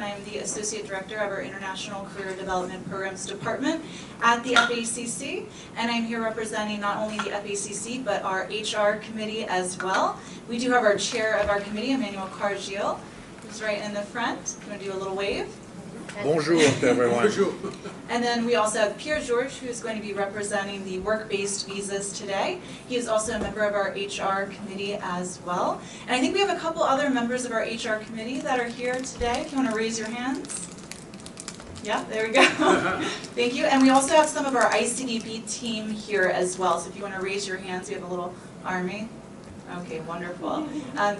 and I'm the Associate Director of our International Career Development Programs Department at the FACC. And I'm here representing not only the FACC, but our HR committee as well. We do have our chair of our committee, Emmanuel Cargill, who's right in the front. You want to do a little wave? Bonjour to everyone. Bonjour. And then we also have Pierre Georges, who is going to be representing the work-based visas today. He is also a member of our HR committee as well. And I think we have a couple other members of our HR committee that are here today. If you want to raise your hands. Yeah, there we go. Thank you. And we also have some of our ICDP team here as well. So if you want to raise your hands, we have a little army. Okay, wonderful.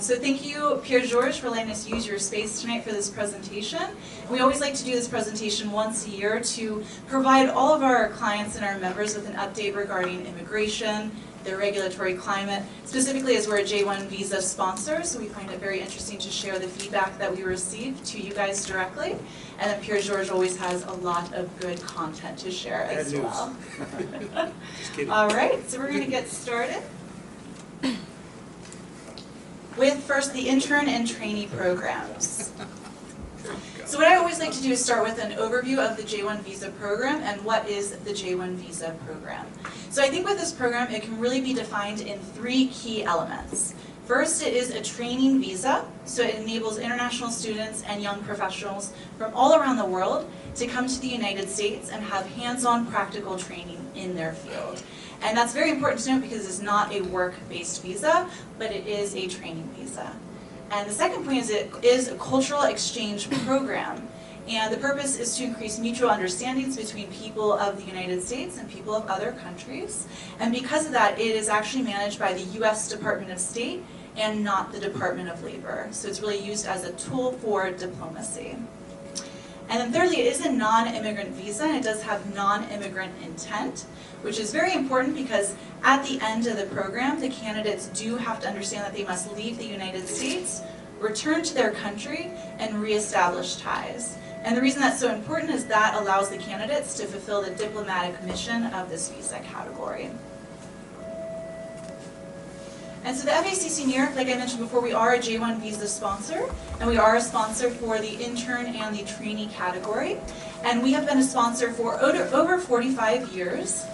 So thank you, Pierre Georges, for letting us use your space tonight for this presentation. We always like to do this presentation once a year to provide all of our clients and our members with an update regarding immigration, their regulatory climate, specifically as we're a J-1 visa sponsor, so we find it very interesting to share the feedback that we receive to you guys directly. And then Pierre Georges always has a lot of good content to share as well. Just kidding. All right, so we're going to get started with first the intern and trainee programs. So what I always like to do is start with an overview of the J-1 visa program and what is the J-1 visa program. So I think with this program it can really be defined in three key elements. First, it is a training visa, so it enables international students and young professionals from all around the world to come to the United States and have hands-on practical training in their field. And that's very important to note because it's not a work-based visa, but it is a training visa. And the second point is it is a cultural exchange program. And the purpose is to increase mutual understandings between people of the United States and people of other countries. And because of that, it is actually managed by the U.S. Department of State and not the Department of Labor. So it's really used as a tool for diplomacy. And then thirdly, it is a non-immigrant visa, and it does have non-immigrant intent, which is very important because at the end of the program, the candidates do have to understand that they must leave the United States, return to their country, and reestablish ties. And the reason that's so important is that allows the candidates to fulfill the diplomatic mission of this visa category. And so the FACC-NY, like I mentioned before, we are a J-1 visa sponsor, and we are a sponsor for the intern and the trainee category. And we have been a sponsor for over 45 years,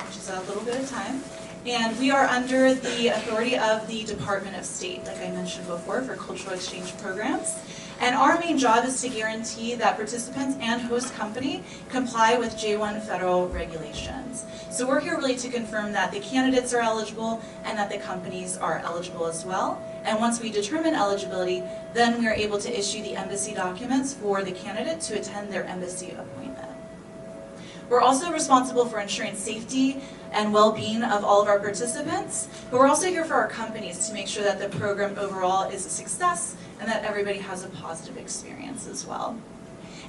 which is a little bit of time. And we are under the authority of the Department of State, like I mentioned before, for cultural exchange programs. And our main job is to guarantee that participants and host company comply with J-1 federal regulations. So we're here really to confirm that the candidates are eligible and that the companies are eligible as well. And once we determine eligibility, then we are able to issue the embassy documents for the candidate to attend their embassy appointment. We're also responsible for ensuring safety and well-being of all of our participants, but we're also here for our companies to make sure that the program overall is a success and that everybody has a positive experience as well.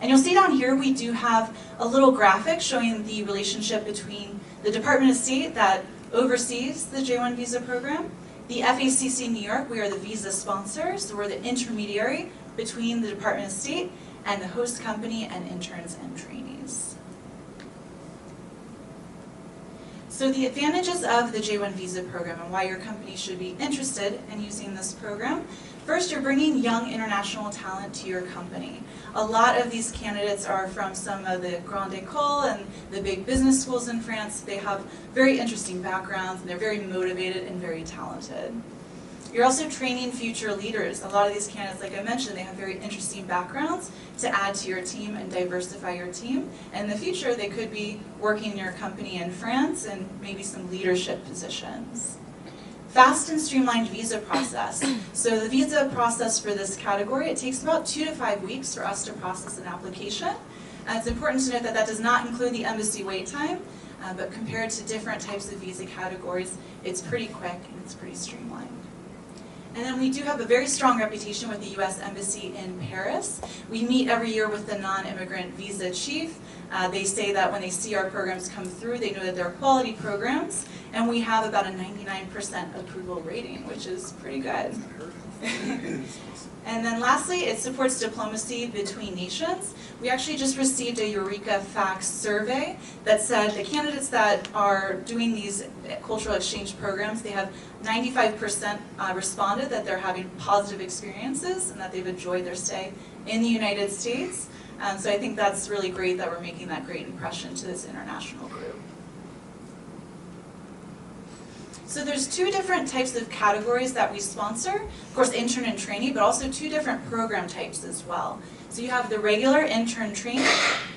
And you'll see down here we do have a little graphic showing the relationship between the Department of State that oversees the J-1 visa program, the FACC-NY, we are the visa sponsor, so we're the intermediary between the Department of State and the host company and interns and trainees. So the advantages of the J-1 visa program and why your company should be interested in using this program. First, you're bringing young international talent to your company. A lot of these candidates are from some of the Grande École and the big business schools in France. They have very interesting backgrounds and they're very motivated and very talented. You're also training future leaders. A lot of these candidates, like I mentioned, they have very interesting backgrounds to add to your team and diversify your team. And in the future, they could be working in your company in France and maybe some leadership positions. Fast and streamlined visa process. So the visa process for this category, it takes about 2 to 5 weeks for us to process an application. It's important to note that that does not include the embassy wait time, but compared to different types of visa categories, it's pretty quick and it's pretty streamlined. And then we do have a very strong reputation with the U.S. Embassy in Paris. We meet every year with the non-immigrant visa chief. They say that when they see our programs come through, they know that they're quality programs, and we have about a 99% approval rating, which is pretty good. And then lastly, it supports diplomacy between nations. We actually just received a Eureka FACC survey that said the candidates that are doing these cultural exchange programs, they have 95% responded that they're having positive experiences and that they've enjoyed their stay in the United States. So I think that's really great that we're making that great impression to this international group. So there's two different types of categories that we sponsor. Of course, intern and trainee, but also two different program types as well. So you have the regular intern trainee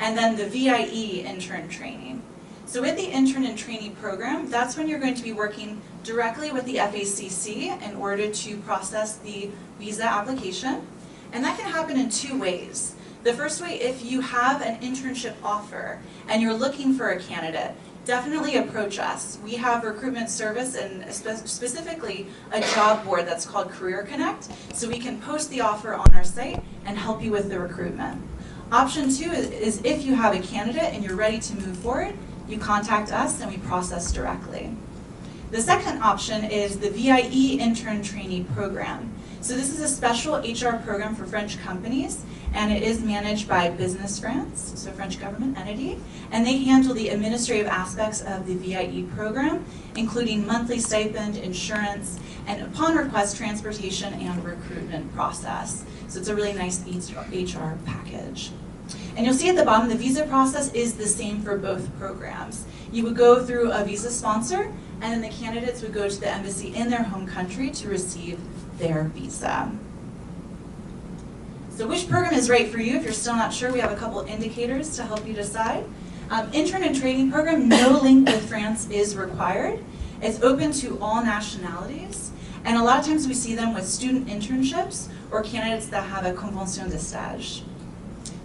and then the VIE intern training. So with the intern and trainee program, that's when you're going to be working directly with the FACC in order to process the visa application. And that can happen in two ways. The first way, if you have an internship offer and you're looking for a candidate, definitely approach us. We have recruitment service and specifically a job board that's called Career Connect, so we can post the offer on our site and help you with the recruitment. Option two is if you have a candidate and you're ready to move forward, you contact us and we process directly. The second option is the VIE Intern Trainee Program. So this is a special HR program for French companies, and it is managed by Business France, so French government entity, and they handle the administrative aspects of the VIE program, including monthly stipend, insurance, and upon request, transportation and recruitment process. So it's a really nice HR package. And you'll see at the bottom, the visa process is the same for both programs. You would go through a visa sponsor, and then the candidates would go to the embassy in their home country to receive their visa. So which program is right for you? If you're still not sure, we have a couple indicators to help you decide. Intern and training program, no link with France is required. It's open to all nationalities, and a lot of times we see them with student internships or candidates that have a convention de stage.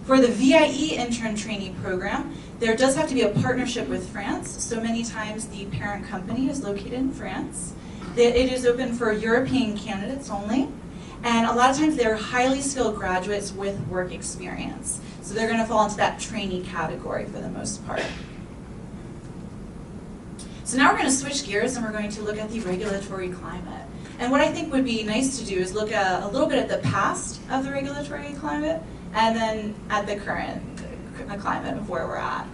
For the VIE intern trainee program, there does have to be a partnership with France, so many times the parent company is located in France. It is open for European candidates only, and a lot of times they're highly skilled graduates with work experience. So they're going to fall into that trainee category for the most part. So now we're going to switch gears and we're going to look at the regulatory climate. And what I think would be nice to do is look at a little bit at the past of the regulatory climate and then at the current climate of where we're at.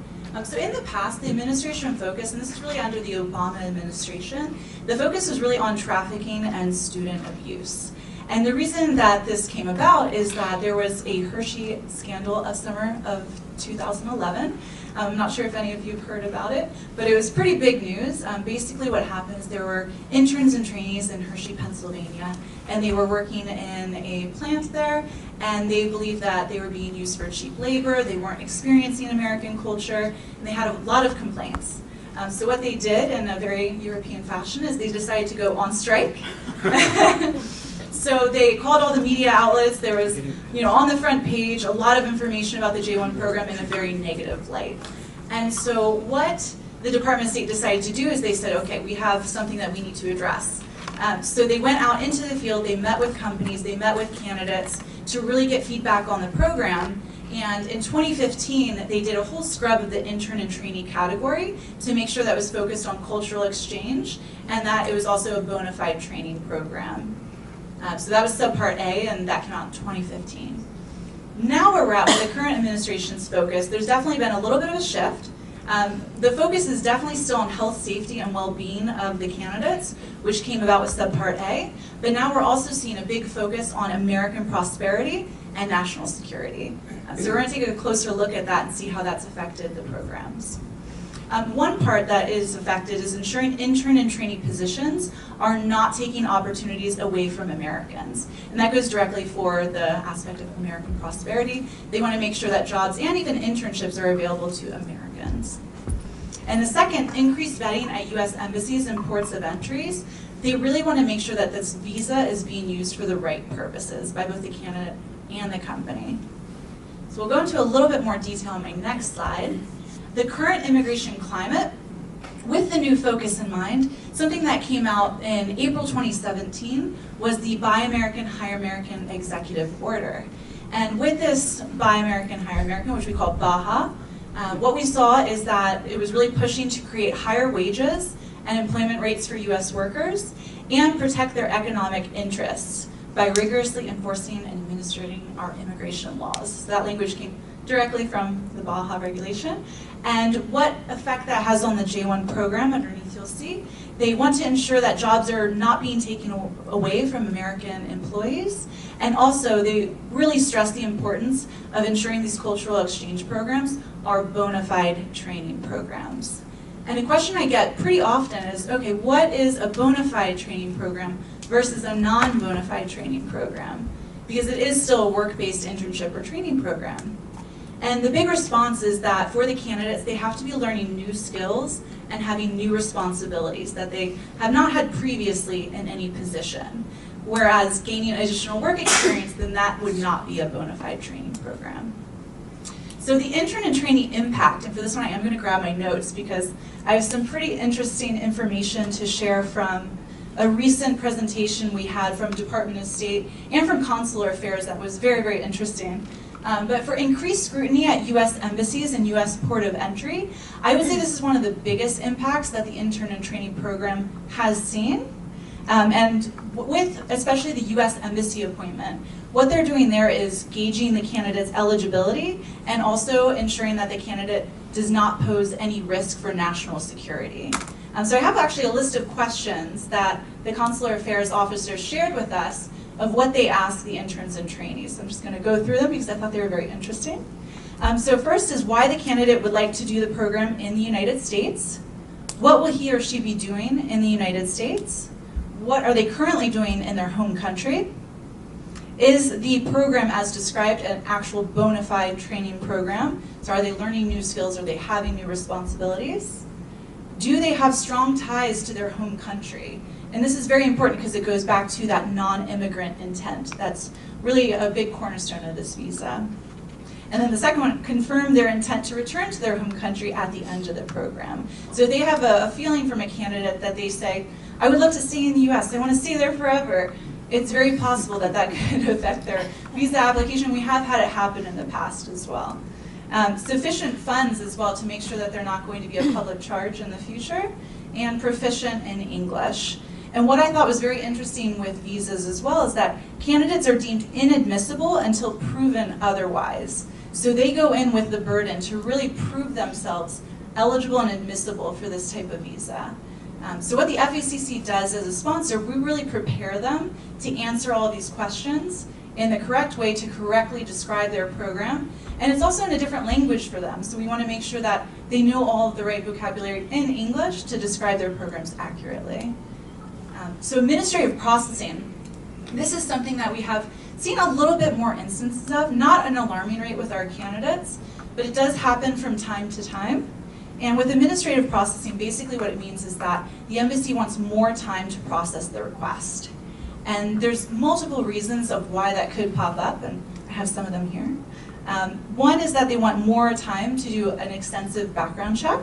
So in the past, the administration focused, and this is really under the Obama administration, the focus was really on trafficking and student abuse. And the reason that this came about is that there was a Hershey scandal of summer of 2011. I'm not sure if any of you have heard about it, but it was pretty big news. Basically what happened is there were interns and trainees in Hershey, Pennsylvania, and they were working in a plant there, and they believed that they were being used for cheap labor, they weren't experiencing American culture, and they had a lot of complaints. So what they did in a very European fashion is they decided to go on strike. So they called all the media outlets. There was, on the front page, a lot of information about the J-1 program in a very negative light. And so what the Department of State decided to do is they said, okay, we have something that we need to address. So they went out into the field, they met with companies, they met with candidates to really get feedback on the program. And in 2015, they did a whole scrub of the intern and trainee category to make sure that was focused on cultural exchange and that it was also a bona fide training program. So that was subpart A, and that came out in 2015. Now where we're at with the current administration's focus, there's definitely been a little bit of a shift. The focus is definitely still on health, safety, and well-being of the candidates, which came about with subpart A, but now we're also seeing a big focus on American prosperity and national security. So we're going to take a closer look at that and see how that's affected the programs. One part that is affected is ensuring intern and trainee positions are not taking opportunities away from Americans. And that goes directly for the aspect of American prosperity. They want to make sure that jobs and even internships are available to Americans. And the second, increased vetting at U.S. embassies and ports of entries. They really want to make sure that this visa is being used for the right purposes by both the candidate and the company. So we'll go into a little bit more detail on my next slide. The current immigration climate, with the new focus in mind, something that came out in April 2017 was the Buy American, Hire American Executive Order. And with this Buy American, Hire American, which we call Baja, what we saw is that it was really pushing to create higher wages and employment rates for U.S. workers and protect their economic interests by rigorously enforcing and administrating our immigration laws. So that language came directly from the Baja regulation. And what effect that has on the J-1 program, underneath you'll see, they want to ensure that jobs are not being taken away from American employees And also, they really stress the importance of ensuring these cultural exchange programs are bona fide training programs. And a question I get pretty often is, okay, what is a bona fide training program versus a non-bona fide training program? Because it is still a work-based internship or training program. And the big response is that for the candidates, they have to be learning new skills and having new responsibilities that they have not had previously in any position. Whereas gaining additional work experience, then that would not be a bona fide training program. So the intern and trainee impact, and for this one I am going to grab my notes because I have some pretty interesting information to share from a recent presentation we had from Department of State and from Consular Affairs that was very, very interesting. But for increased scrutiny at U.S. embassies and U.S. port of entry, I would say this is one of the biggest impacts that the intern and trainee program has seen. And with especially the U.S. embassy appointment, what they're doing there is gauging the candidate's eligibility and also ensuring that the candidate does not pose any risk for national security. So I have actually a list of questions that the Consular Affairs officers shared with us of what they ask the interns and trainees. So I'm just going to go through them because I thought they were very interesting. So first is why the candidate would like to do the program in the United States. What will he or she be doing in the United States? What are they currently doing in their home country? Is the program as described an actual bona fide training program? So are they learning new skills? Are they having new responsibilities? Do they have strong ties to their home country? And this is very important because it goes back to that non-immigrant intent. That's really a big cornerstone of this visa. And then the second one, confirm their intent to return to their home country at the end of the program. So if they have a feeling from a candidate that they say, I would love to stay in the US, I want to stay there forever, it's very possible that that could affect their visa application. We have had it happen in the past as well. Sufficient funds as well to make sure that they're not going to be a public charge in the future, and proficient in English. And what I thought was very interesting with visas as well is that candidates are deemed inadmissible until proven otherwise. So they go in with the burden to really prove themselves eligible and admissible for this type of visa. So what the FACC does as a sponsor, we really prepare them to answer all of these questions in the correct way to correctly describe their program. And it's also in a different language for them. So we want to make sure that they know all of the right vocabulary in English to describe their programs accurately. So administrative processing. This is something that we have seen a little bit more instances of, not an alarming rate with our candidates, but it does happen from time to time. And with administrative processing, basically what it means is that the embassy wants more time to process the request. And there's multiple reasons of why that could pop up, and I have some of them here. One is that they want more time to do an extensive background check.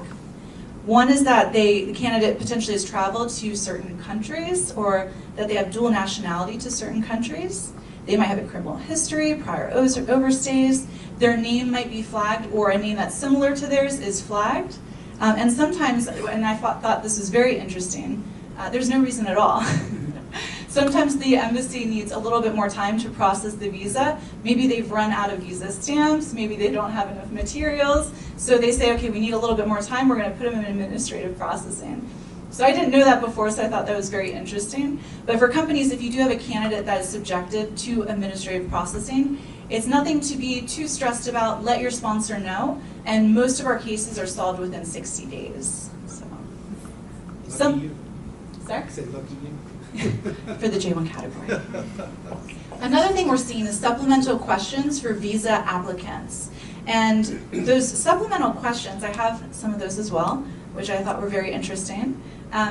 One is that the candidate potentially has traveled to certain countries, or that they have dual nationality to certain countries. They might have a criminal history, prior overstays. Their name might be flagged, or a name that's similar to theirs is flagged. And sometimes, and I thought this was very interesting, there's no reason at all. Sometimes the embassy needs a little bit more time to process the visa. Maybe they've run out of visa stamps, maybe they don't have enough materials, so they say, okay, we need a little bit more time, we're going to put them in administrative processing. So I didn't know that before, so I thought that was very interesting. But for companies, if you do have a candidate that is subjected to administrative processing, it's nothing to be too stressed about. Let your sponsor know, and most of our cases are solved within 60 days. So, sorry? Lucky you. For the J-1 category. Another thing we're seeing is supplemental questions for visa applicants. And those supplemental questions, I have some of those as well, which I thought were very interesting.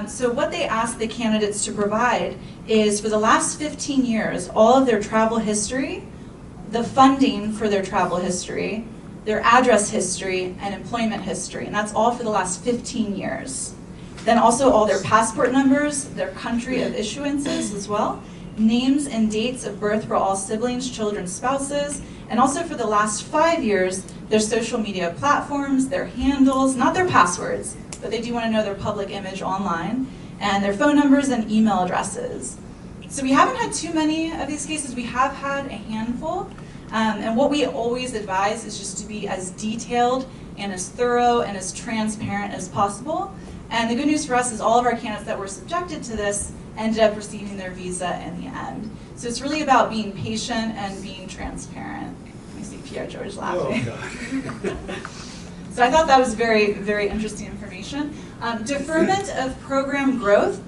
So what they ask the candidates to provide is, for the last 15 years, all of their travel history, the funding for their travel history, their address history, and employment history. And that's all for the last 15 years. Then also all their passport numbers, their country of issuances as well, names and dates of birth for all siblings, children, spouses, and also for the last 5 years, their social media platforms, their handles, not their passwords, but they do want to know their public image online, and their phone numbers and email addresses. So we haven't had too many of these cases. We have had a handful, and what we always advise is just to be as detailed and as thorough and as transparent as possible. And the good news for us is all of our candidates that were subjected to this ended up receiving their visa in the end. So it's really about being patient and being transparent. Let me see Pierre Georges laughing. Oh, God. So I thought that was very, very interesting information. Deferment of program growth.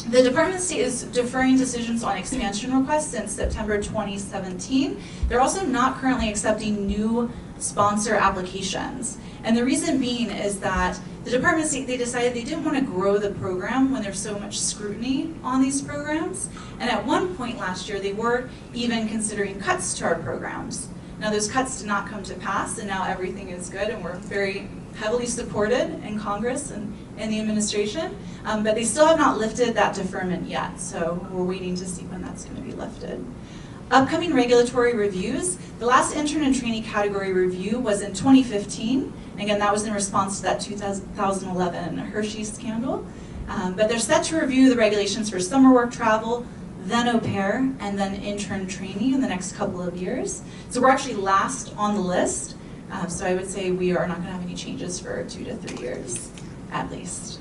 The Department of State is deferring decisions on expansion requests since September 2017. They're also not currently accepting new sponsor applications. And the reason being is that the Department of State, they decided they didn't want to grow the program when there's so much scrutiny on these programs. And at one point last year, they were even considering cuts to our programs. Now those cuts did not come to pass, and now everything is good, and we're very heavily supported in Congress and in the administration, but they still have not lifted that deferment yet, so we're waiting to see when that's going to be lifted. Upcoming regulatory reviews. The last intern and trainee category review was in 2015. Again, that was in response to that 2011 Hershey scandal. But they're set to review the regulations for summer work travel, then au pair, and then intern trainee in the next couple of years. So we're actually last on the list. So I would say we are not going to have any changes for 2 to 3 years, at least.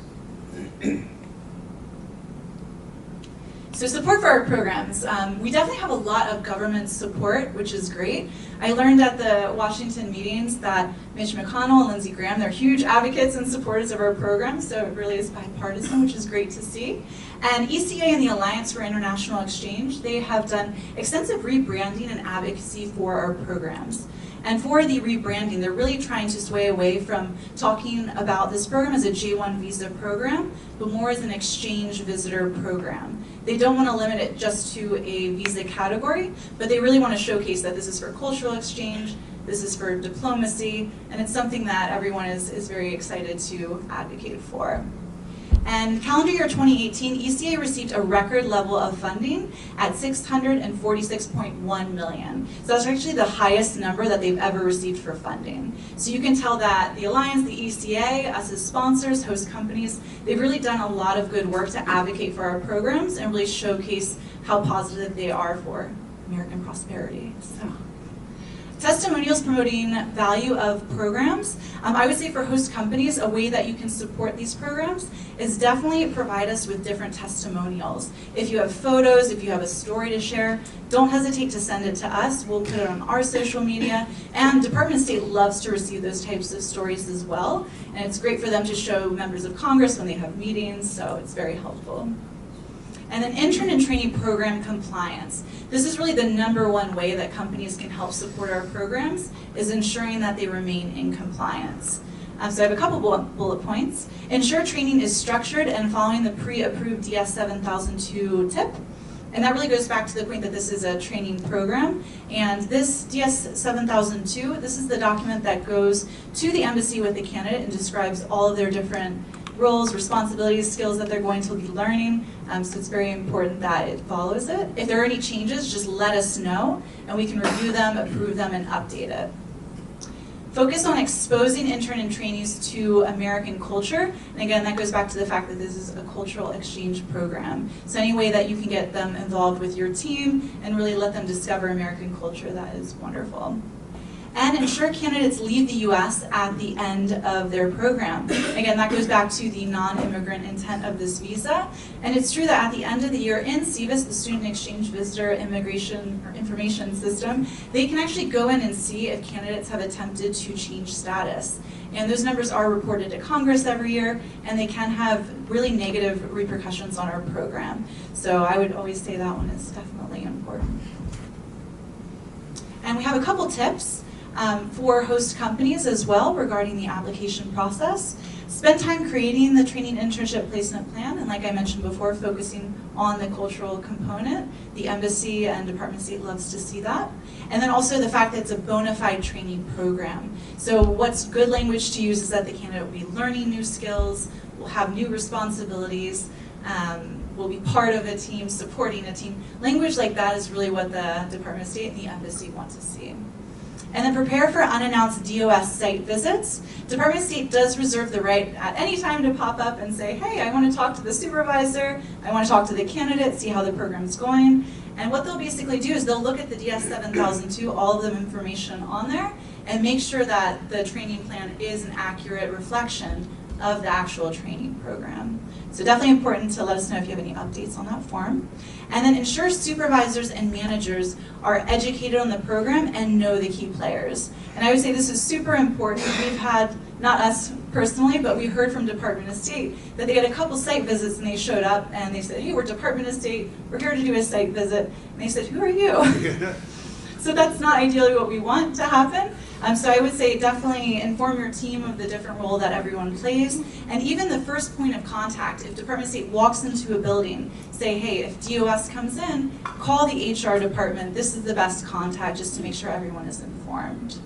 So support for our programs. We definitely have a lot of government support, which is great. I learned at the Washington meetings that Mitch McConnell and Lindsey Graham, they're huge advocates and supporters of our programs, so it really is bipartisan, which is great to see. And ECA and the Alliance for International Exchange, they have done extensive rebranding and advocacy for our programs. And for the rebranding, they're really trying to sway away from talking about this program as a J-1 visa program, but more as an exchange visitor program. They don't want to limit it just to a visa category, but they really want to showcase that this is for cultural exchange, this is for diplomacy, and it's something that everyone is very excited to advocate for. And calendar year 2018, ECA received a record level of funding at $646.1 million. So that's actually the highest number that they've ever received for funding. So you can tell that the Alliance, the ECA, us as sponsors, host companies, they've really done a lot of good work to advocate for our programs and really showcase how positive they are for American prosperity. So. Testimonials promoting value of programs. I would say for host companies, a way that you can support these programs is definitely provide us with different testimonials. If you have photos, if you have a story to share, don't hesitate to send it to us. We'll put it on our social media. And Department of State loves to receive those types of stories as well. And it's great for them to show members of Congress when they have meetings, so it's very helpful. And then intern and trainee program compliance. This is really the #1 way that companies can help support our programs, is ensuring that they remain in compliance. So I have a couple bullet points. Ensure training is structured and following the pre-approved DS 7002 tip. And that really goes back to the point that this is a training program. And this DS 7002, this is the document that goes to the embassy with the candidate and describes all of their different roles, responsibilities, skills that they're going to be learning. So it's very important that it follows it. If there are any changes, just let us know, and we can review them, approve them, and update it. Focus on exposing intern and trainees to American culture. And again, that goes back to the fact that this is a cultural exchange program. So any way that you can get them involved with your team and really let them discover American culture, that is wonderful. And ensure candidates leave the U.S. at the end of their program. Again, that goes back to the non-immigrant intent of this visa. And it's true that at the end of the year in SEVIS, the Student Exchange Visitor Immigration or Information System, they can actually go in and see if candidates have attempted to change status. And those numbers are reported to Congress every year, and they can have really negative repercussions on our program. So I would always say that one is definitely important. And we have a couple tips for host companies as well regarding the application process. Spend time creating the training internship placement plan, and like I mentioned before, focusing on the cultural component. The embassy and Department of State loves to see that. And then also the fact that it's a bona fide training program. So what's good language to use is that the candidate will be learning new skills, will have new responsibilities, will be part of a team, supporting a team. Language like that is really what the Department of State and the embassy want to see. And then prepare for unannounced DOS site visits. Department of State does reserve the right at any time to pop up and say, hey, I want to talk to the supervisor, I want to talk to the candidate, see how the program's going. And what they'll basically do is they'll look at the DS 7002, all of the information on there, and make sure that the training plan is an accurate reflection of the actual training program. So definitely important to let us know if you have any updates on that form. And then ensure supervisors and managers are educated on the program and know the key players. And I would say this is super important. We've had, not us personally, but we heard from Department of State that they had a couple site visits and they showed up and they said, hey, we're Department of State, we're here to do a site visit. And they said, who are you? So that's not ideally what we want to happen. So I would say definitely inform your team of the different role that everyone plays. And even the first point of contact, if Department of State walks into a building, say, hey, if DOS comes in, call the HR department. This is the best contact just to make sure everyone is informed.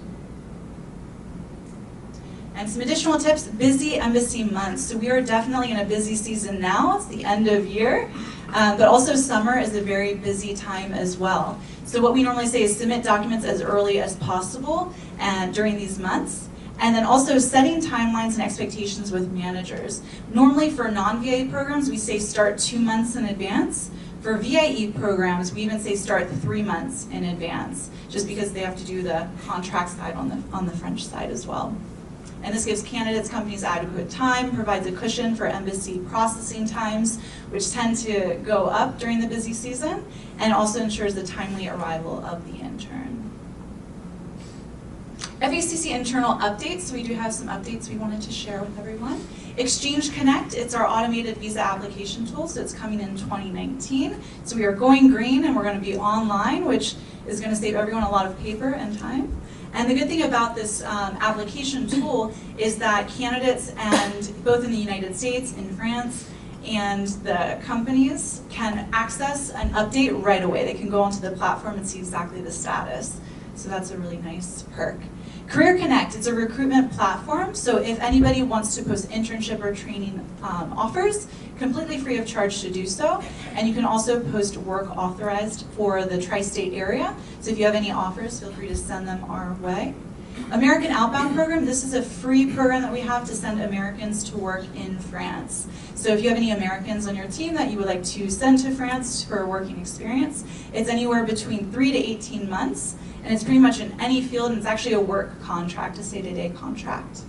And some additional tips, busy embassy months. So we are definitely in a busy season now. It's the end of year. But also summer is a very busy time as well. So what we normally say is submit documents as early as possible and during these months. And then also setting timelines and expectations with managers. Normally for non-VIE programs, we say start 2 months in advance. For VIE programs, we even say start 3 months in advance, just because they have to do the contract side on the French side as well. And this gives candidates, companies adequate time, provides a cushion for embassy processing times, which tend to go up during the busy season, and also ensures the timely arrival of the intern. FACC internal updates, so we do have some updates we wanted to share with everyone. Exchange Connect, it's our automated visa application tool, so it's coming in 2019. So we are going green and we're going to be online, which is going to save everyone a lot of paper and time. And the good thing about this application tool is that candidates, and both in the United States, in France, and the companies can access an update right away. They can go onto the platform and see exactly the status. So that's a really nice perk. Career Connect, it's a recruitment platform, so if anybody wants to post internship or training offers, completely free of charge to do so. And you can also post work authorized for the tri-state area. So if you have any offers, feel free to send them our way. American Outbound Program, this is a free program that we have to send Americans to work in France. So if you have any Americans on your team that you would like to send to France for a working experience, it's anywhere between 3 to 18 months. And it's pretty much in any field, and it's actually a work contract, a day-to-day contract.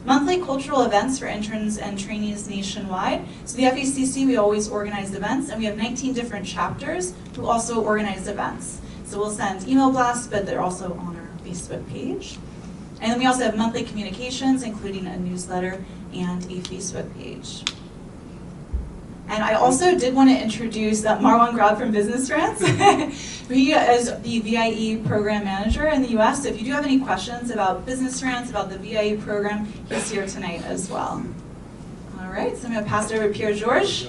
Monthly cultural events for interns and trainees nationwide. So the FACC, we always organize events, and we have 19 different chapters who also organize events. So we'll send email blasts, but they're also on our Facebook page. And then we also have monthly communications, including a newsletter and a Facebook page. And I also did want to introduce Marwan Grab from Business France. He is the VIE program manager in the US. So if you do have any questions about Business France, about the VIE program, he's here tonight as well. All right, so I'm going to pass it over to Pierre Georges.